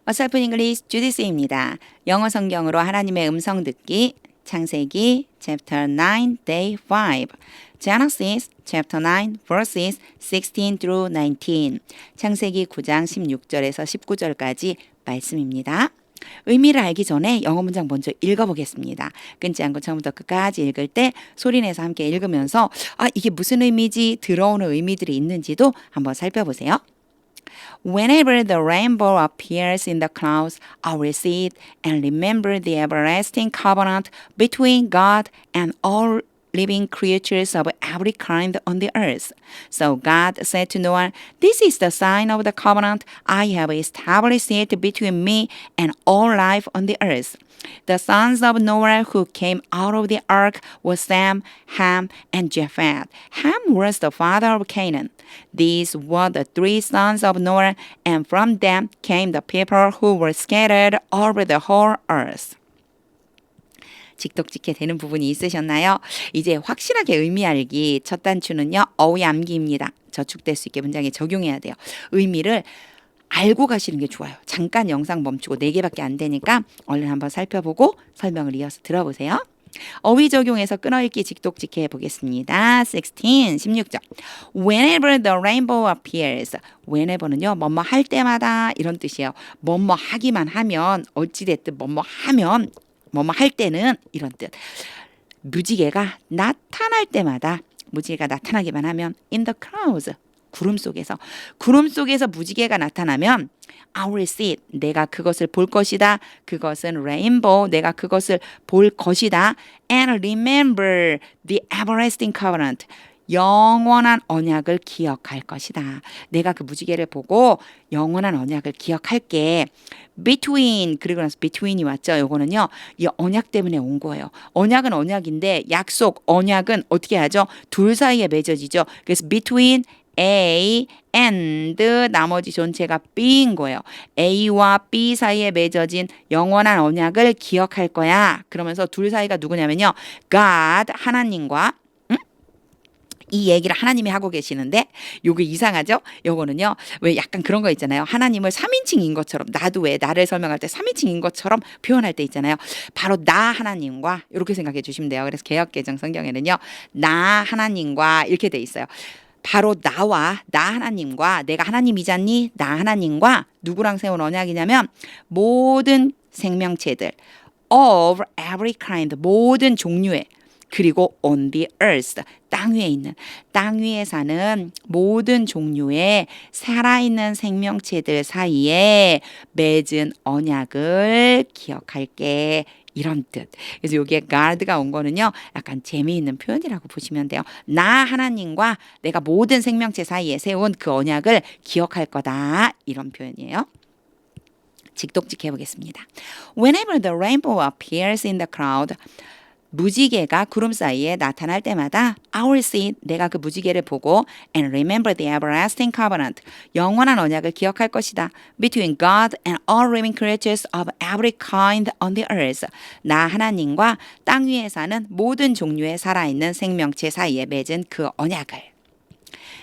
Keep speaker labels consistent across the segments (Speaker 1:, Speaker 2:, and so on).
Speaker 1: 어설픈 잉글리시 주디스입니다. 영어 성경으로 하나님의 음성 듣기 창세기 chapter 9 day 5 Genesis chapter 9 verses 16 through 19 창세기 9장 16절에서 19절까지 말씀입니다. 의미를 알기 전에 영어 문장 먼저 읽어보겠습니다. 끊지 않고 처음부터 끝까지 읽을 때 소리내서 함께 읽으면서 이게 무슨 의미지 들어오는 의미들이 있는지도 한번 살펴보세요. Whenever the rainbow appears in the clouds, I will see it and remember the everlasting covenant between God and all living creatures of every kind on the earth. So God said to Noah, "This is the sign of the covenant I have established it between me and all life on the earth." The sons of Noah who came out of the ark were Sam, Ham, and Japheth. Ham was the father of Canaan. These were the three sons of Noah, and from them came the people who were scattered over the whole earth. 직독직해 되는 부분이 있으셨나요? 이제 확실하게 의미 알기 첫 단추는요. 어휘 암기입니다. 저축될 수 있게 문장에 적용해야 돼요. 의미를 알고 가시는 게 좋아요. 잠깐 영상 멈추고 4개밖에 안 되니까 얼른 한번 살펴보고 설명을 이어서 들어보세요. 어휘 적용해서 끊어읽기 직독직해 보겠습니다. 16절. Whenever the rainbow appears. whenever는요. 뭐뭐 할 때마다 이런 뜻이에요. 뭐뭐 하기만 하면 어찌됐든 뭐뭐 하면 뭐뭐 할 때는 이런 뜻. 무지개가 나타날 때마다 무지개가 나타나기만 하면 in the clouds. 구름 속에서 무지개가 나타나면 I will see it. 내가 그것을 볼 것이다. 그것은 rainbow. 내가 그것을 볼 것이다. And remember the everlasting covenant. 영원한 언약을 기억할 것이다. 내가 그 무지개를 보고 영원한 언약을 기억할게. between 그리고 나서 between이 왔죠. 요거는요. 이 언약 때문에 온 거예요. 언약은 언약인데 약속, 언약은 어떻게 하죠? 둘 사이에 맺어지죠. 그래서 between A and 나머지 전체가 B인 거예요. A와 B 사이에 맺어진 영원한 언약을 기억할 거야. 그러면서 둘 사이가 누구냐면요. God, 하나님과 이 얘기를 하나님이 하고 계시는데 요거 이상하죠? 요거는요. 왜 약간 그런 거 있잖아요. 하나님을 3인칭인 것처럼 나도 왜 나를 설명할 때 3인칭인 것처럼 표현할 때 있잖아요. 바로 나 하나님과 이렇게 생각해 주시면 돼요. 그래서 개역개정 성경에는요. 나 하나님과 이렇게 돼 있어요. 바로 나 하나님과 내가 하나님이잖니 나 하나님과 누구랑 세운 언약이냐면 모든 생명체들 of every kind 모든 종류의 그리고 on the earth 땅 위에 있는 땅 위에 사는 모든 종류의 살아있는 생명체들 사이에 맺은 언약을 기억할게. 이런 뜻. 그래서 여기에 God가 온 거는요. 약간 재미있는 표현이라고 보시면 돼요. 나 하나님과 내가 모든 생명체 사이에 세운 그 언약을 기억할 거다. 이런 표현이에요. 직독직 해보겠습니다. Whenever the rainbow appears in the cloud, 무지개가 구름 사이에 나타날 때마다 I will see it. 내가 그 무지개를 보고 and remember the everlasting covenant. 영원한 언약을 기억할 것이다. Between God and all living creatures of every kind on the earth. 나 하나님과 땅 위에 사는 모든 종류의 살아있는 생명체 사이에 맺은 그 언약을.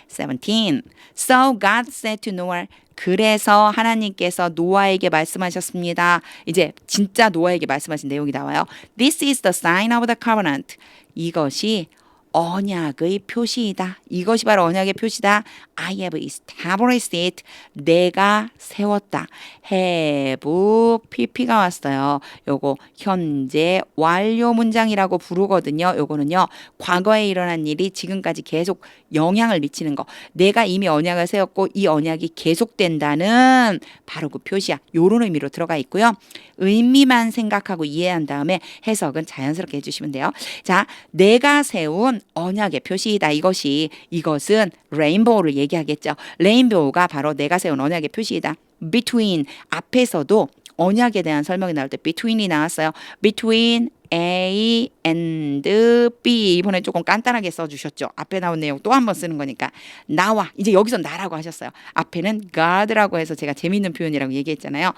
Speaker 1: 17. So God said to Noah. 그래서 하나님께서 노아에게 말씀하셨습니다. 이제 진짜 노아에게 말씀하신 내용이 나와요. This is the sign of the covenant. 이것이 언약의 표시이다. 이것이 바로 언약의 표시다. I have established it. 내가 세웠다. have pp가 왔어요. 요거 현재 완료 문장이라고 부르거든요. 요거는요. 과거에 일어난 일이 지금까지 계속 영향을 미치는 거. 내가 이미 언약을 세웠고 이 언약이 계속된다는 바로 그 표시야. 요런 의미로 들어가 있고요. 의미만 생각하고 이해한 다음에 해석은 자연스럽게 해주시면 돼요. 자, 내가 세운 언약의 표시이다. 이것은 레인보우를 얘기하겠죠. 레인보우가 바로 내가 세운 언약의 표시이다. between 앞에서도 언약에 대한 설명이 나올 때 between이 나왔어요. between A and B 이번에 조금 간단하게 써주셨죠. 앞에 나온 내용 또 한 번 쓰는 거니까 나와 이제 여기서 나라고 하셨어요. 앞에는 God라고 해서 제가 재미있는 표현이라고 얘기했잖아요.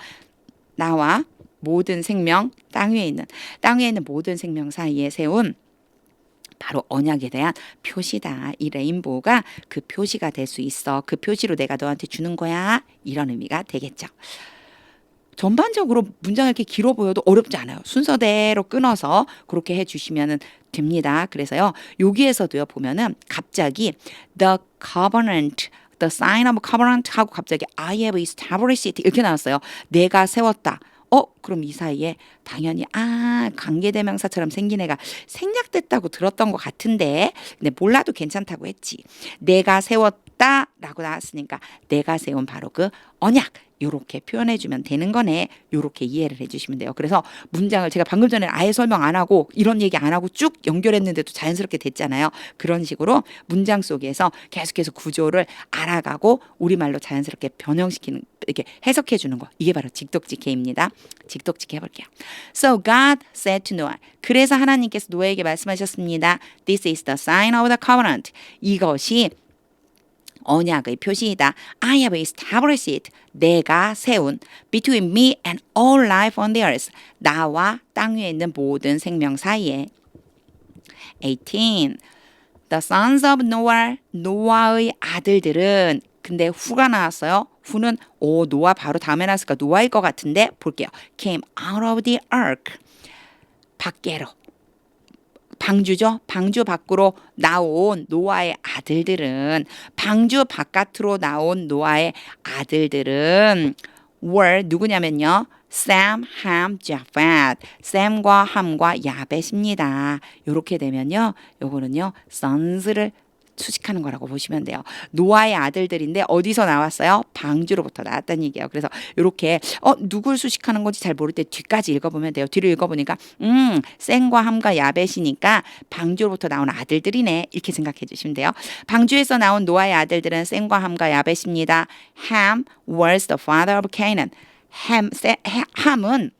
Speaker 1: 나와 모든 생명 땅 위에 있는 모든 생명 사이에 세운 바로 언약에 대한 표시다. 이 레인보우가 그 표시가 될 수 있어. 그 표시로 내가 너한테 주는 거야. 이런 의미가 되겠죠. 전반적으로 문장이 이렇게 길어 보여도 어렵지 않아요. 순서대로 끊어서 그렇게 해주시면 됩니다. 그래서요, 여기에서도요, 보면은 갑자기 the covenant, the sign of covenant 하고 갑자기 I have established it 이렇게 나왔어요. 내가 세웠다. 그럼 이 사이에 당연히 관계대명사처럼 생긴 애가 생략됐다고 들었던 것 같은데, 근데 몰라도 괜찮다고 했지. 내가 세웠다라고 나왔으니까 내가 세운 바로 그 언약, 요렇게 표현해주면 되는 거네. 요렇게 이해를 해주시면 돼요. 그래서 문장을 제가 방금 전에 아예 설명 안 하고 이런 얘기 안 하고 쭉 연결했는데도 자연스럽게 됐잖아요. 그런 식으로 문장 속에서 계속해서 구조를 알아가고 우리말로 자연스럽게 변형시키는, 이렇게 해석해 주는 거. 이게 바로 직독직해입니다. 직독직해 볼게요. So God said to Noah. 그래서 하나님께서 노아에게 말씀하셨습니다. This is the sign of the covenant. 이것이 언약의 표시이다. I have established it. 내가 세운 between me and all life on the earth. 나와 땅 위에 있는 모든 생명 사이에. 18. The sons of Noah. 노아의 아들들은, 근데 후가 나왔어요. 후는 노아 바로 다음에 나왔으니까 노아일 것 같은데 볼게요. Came out of the ark. 밖으로. 방주죠. 방주 밖으로 나온 노아의 아들들은, 방주 바깥으로 나온 노아의 아들들은 were 누구냐면요. Sam, Ham, Japheth. 샘과 함과 야벳입니다. 이렇게 되면요, 요거는요 sons를 수식하는 거라고 보시면 돼요. 노아의 아들들인데 어디서 나왔어요? 방주로부터 나왔다는 얘기예요. 그래서 이렇게 누굴 수식하는 건지 잘 모를 때 뒤까지 읽어보면 돼요. 뒤를 읽어보니까 셈과 함과 야벳이니까 방주로부터 나온 아들들이네, 이렇게 생각해 주시면 돼요. 방주에서 나온 노아의 아들들은 셈과 함과 야벳입니다. Ham was the father of Canaan. 함은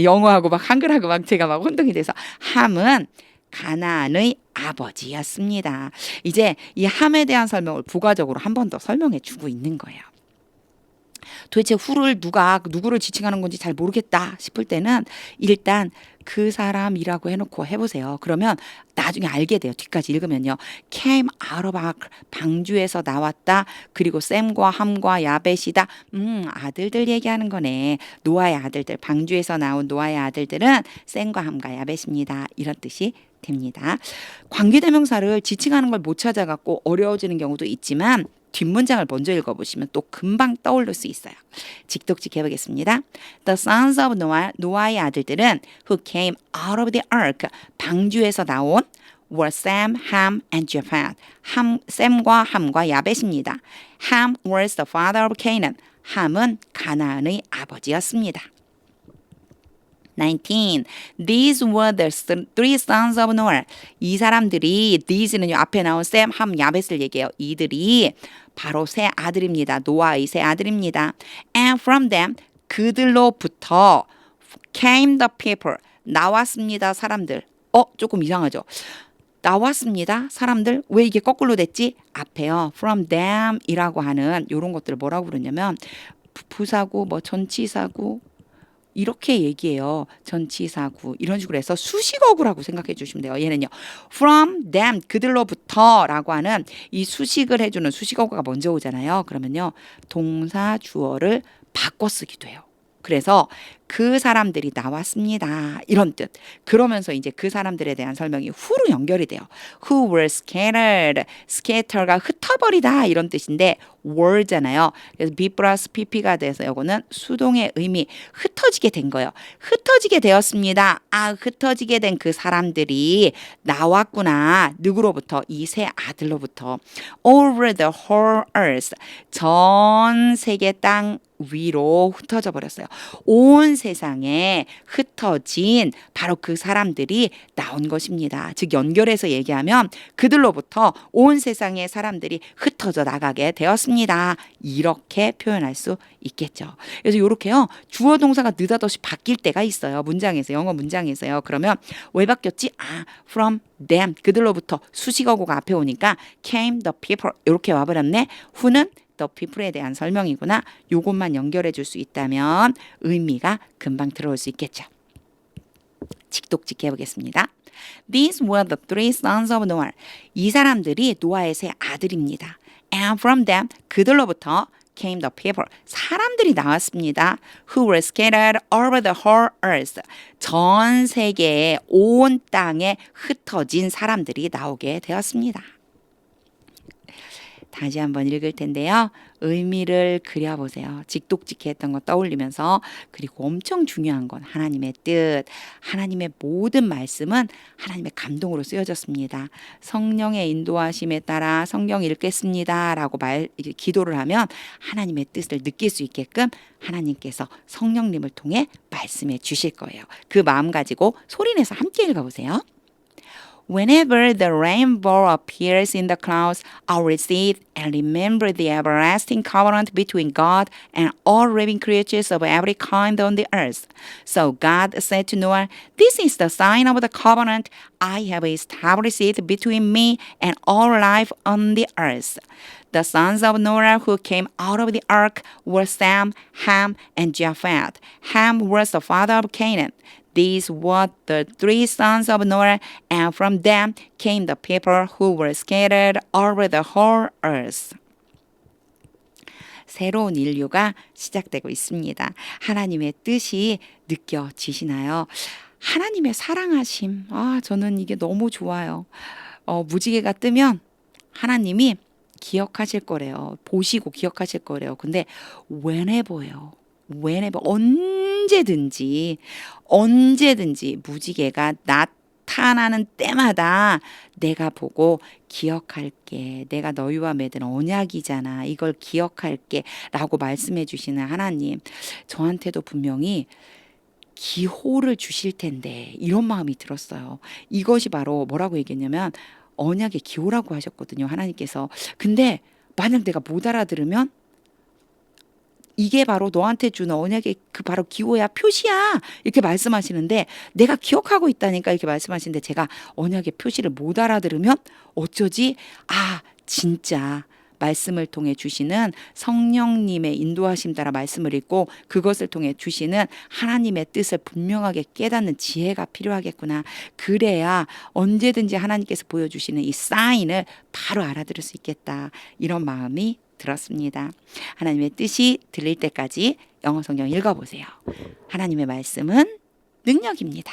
Speaker 1: 영어하고 막 한글하고 막 제가 막 혼동이 돼서, 함은 가나안의 아버지였습니다. 이제 이 함에 대한 설명을 부가적으로 한 번 더 설명해 주고 있는 거예요. 도대체 후를 누구를 지칭하는 건지 잘 모르겠다 싶을 때는 일단 그 사람이라고 해놓고 해보세요. 그러면 나중에 알게 돼요. 뒤까지 읽으면요. Came out of ark. 방주에서 나왔다. 그리고 셈과 함과 야벳이다. 아들들 얘기하는 거네. 노아의 아들들. 방주에서 나온 노아의 아들들은 셈과 함과 야벳입니다. 이런 뜻이 됩니다. 관계대명사를 지칭하는 걸 못 찾아갖고 어려워지는 경우도 있지만 뒷문장을 먼저 읽어보시면 또 금방 떠오를 수 있어요. 직독직 해보겠습니다. The sons of Noah, 노아의 아들들은 who came out of the ark, 방주에서 나온 were Sam, Ham, and Japheth. 셈과 함과 야벳입니다. Ham was the father of Canaan. 함은 가나안의 아버지였습니다. 19. These were the three sons of Noah. 이 사람들이, these는 앞에 나온 셈, 함, 야벳을 얘기해요. 이들이 바로 세 아들입니다. 노아의 세 아들입니다. And from them, 그들로부터 came the people. 나왔습니다, 사람들. 조금 이상하죠? 나왔습니다, 사람들. 왜 이게 거꾸로 됐지? 앞에요. From them 이라고 하는 이런 것들을 뭐라고 부르냐면 부사구, 전치사구, 이렇게 얘기해요. 전치사구 이런 식으로 해서 수식어구라고 생각해 주시면 돼요. 얘는요. From them, 그들로부터 라고 하는 이 수식을 해주는 수식어구가 먼저 오잖아요. 그러면요. 동사 주어를 바꿔 쓰기도 해요. 그래서 그 사람들이 나왔습니다. 이런 뜻. 그러면서 이제 그 사람들에 대한 설명이 후로 연결이 돼요. Who were scattered. scatter가 흩어버리다 이런 뜻인데 were잖아요. 그래서 be 플러스 pp가 돼서 이거는 수동의 의미, 흩어지게 된 거예요. 흩어지게 되었습니다. 흩어지게 된 그 사람들이 나왔구나. 누구로부터? 이 세 아들로부터. Over the whole earth. 전 세계 땅 위로 흩어져 버렸어요. 온 세상에 흩어진 바로 그 사람들이 나온 것입니다. 즉 연결해서 얘기하면 그들로부터 온 세상의 사람들이 흩어져 나가게 되었습니다. 이렇게 표현할 수 있겠죠. 그래서 이렇게요. 주어 동사가 느닷없이 바뀔 때가 있어요. 문장에서, 영어 문장에서요. 그러면 왜 바뀌었지? from them, 그들로부터 수식어구가 앞에 오니까 came the people 이렇게 와버렸네. 후는 the people에 대한 설명이구나. 요것만 연결해 줄 수 있다면 의미가 금방 들어올 수 있겠죠. 직독직 해보겠습니다. These were the three sons of Noah. 이 사람들이 노아의 세 아들입니다. And from them, 그들로부터 came the people. 사람들이 나왔습니다. Who were scattered over the whole earth. 전 세계에 온 땅에 흩어진 사람들이 나오게 되었습니다. 다시 한번 읽을 텐데요. 의미를 그려보세요. 직독직해 했던 거 떠올리면서 그리고 엄청 중요한 건 하나님의 뜻. 하나님의 모든 말씀은 하나님의 감동으로 쓰여졌습니다. 성령의 인도하심에 따라 성경 읽겠습니다 라고 기도를 하면 하나님의 뜻을 느낄 수 있게끔 하나님께서 성령님을 통해 말씀해 주실 거예요. 그 마음 가지고 소리내서 함께 읽어보세요. Whenever the rainbow appears in the clouds, I'll receive and remember the everlasting covenant between God and all living creatures of every kind on the earth. So God said to Noah, "This is the sign of the covenant I have established between me and all life on the earth." The sons of Noah who came out of the ark were Sam, Ham, and Japheth. Ham was the father of Canaan. These were the three sons of Noah, and from them came the people who were scattered over the whole earth. 새로운 인류가 시작되고 있습니다. 하나님의 뜻이 느껴지시나요? 하나님의 사랑하심. 저는 이게 너무 좋아요. 무지개가 뜨면 하나님이 기억하실 거래요. 보시고 기억하실 거래요. 근데 whenever요. whenever 언제든지 무지개가 나타나는 때마다 내가 보고 기억할게. 내가 너희와 맺은 언약이잖아. 이걸 기억할게 라고 말씀해 주시는 하나님. 저한테도 분명히 기호를 주실 텐데 이런 마음이 들었어요. 이것이 바로 뭐라고 얘기했냐면 언약의 기호라고 하셨거든요. 하나님께서. 근데 만약 내가 못 알아들으면 이게 바로 너한테 주는 언약의 그 바로 기호야, 표시야 이렇게 말씀하시는데 내가 기억하고 있다니까 이렇게 말씀하시는데 제가 언약의 표시를 못 알아들으면 어쩌지? 진짜 말씀을 통해 주시는 성령님의 인도하심 따라 말씀을 읽고 그것을 통해 주시는 하나님의 뜻을 분명하게 깨닫는 지혜가 필요하겠구나. 그래야 언제든지 하나님께서 보여주시는 이 사인을 바로 알아들을 수 있겠다. 이런 마음이 들었습니다. 하나님의 뜻이 들릴 때까지 영어 성경 읽어보세요. 하나님의 말씀은 능력입니다.